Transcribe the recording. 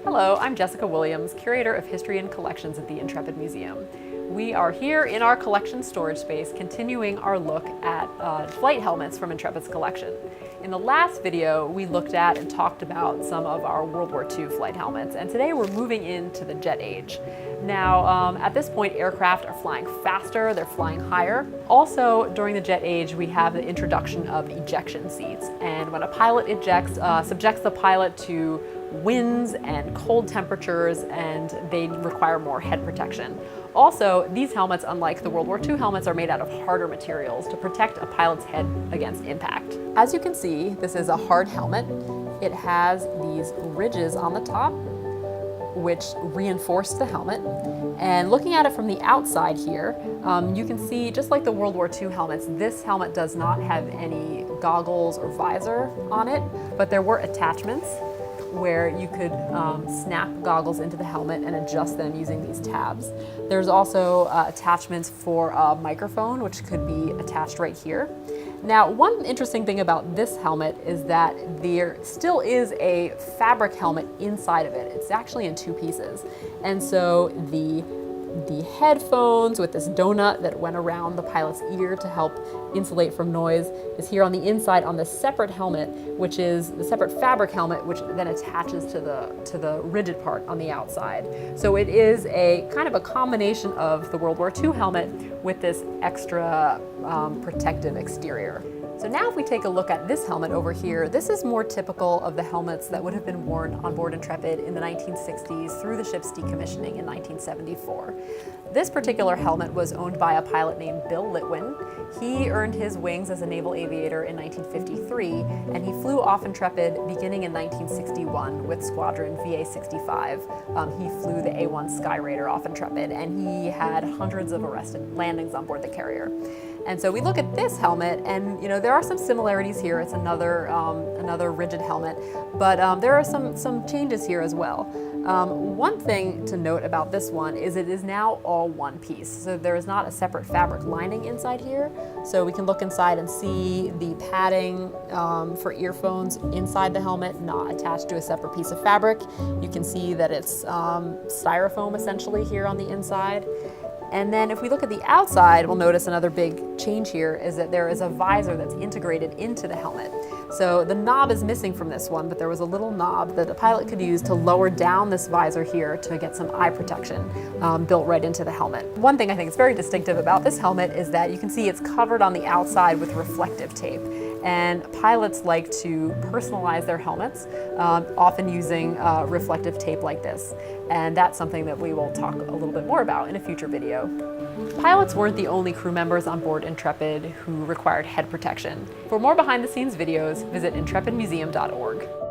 Hello, I'm Jessica Williams, Curator of History and Collections at the Intrepid Museum. We are here in our collection storage space continuing our look at flight helmets from Intrepid's collection. In the last video, we looked at and talked about some of our World War II flight helmets, and today we're moving into the jet age. Now, at this point, aircraft are flying faster, they're flying higher. Also, during the jet age, we have the introduction of ejection seats, and when a pilot ejects, subjects the pilot to winds and cold temperatures, and they require more head protection. Also, these helmets, unlike the World War II helmets, are made out of harder materials to protect a pilot's head against impact. As you can see, this is a hard helmet. It has these ridges on the top which reinforce the helmet. And looking at it from the outside here, you can see, just like the World War II helmets, this helmet does not have any goggles or visor on it, but there were attachments where you could snap goggles into the helmet and adjust them using these tabs. There's also attachments for a microphone, which could be attached right here. Now, one interesting thing about this helmet is that there still is a fabric helmet inside of it. It's actually in two pieces. And so the headphones with this donut that went around the pilot's ear to help insulate from noise is here on the inside on the separate helmet, which is the separate fabric helmet, which then attaches to the rigid part on the outside. So it is a kind of a combination of the World War II helmet with this extra protective exterior. So now if we take a look at this helmet over here, this is more typical of the helmets that would have been worn on board Intrepid in the 1960s through the ship's decommissioning in 1974. This particular helmet was owned by a pilot named Bill Litwin. He earned his wings as a naval aviator in 1953, and he flew off Intrepid beginning in 1961 with Squadron VA-65. He flew the A-1 Skyraider off Intrepid, and he had hundreds of arrested landings on board the carrier. And so we look at this helmet, and there are some similarities here. It's another rigid helmet, but there are some changes here as well. One thing to note about this one is it is now all one piece. So there is not a separate fabric lining inside here. So we can look inside and see the padding for earphones inside the helmet, not attached to a separate piece of fabric. You can see that it's styrofoam essentially here on the inside. And then if we look at the outside, we'll notice another big change here is that there is a visor that's integrated into the helmet. So the knob is missing from this one, but there was a little knob that a pilot could use to lower down this visor here to get some eye protection built right into the helmet. One thing I think is very distinctive about this helmet is that you can see it's covered on the outside with reflective tape. And pilots like to personalize their helmets, often using reflective tape like this. And that's something that we will talk a little bit more about in a future video. Pilots weren't the only crew members on board Intrepid who required head protection. For more behind the scenes videos, visit intrepidmuseum.org.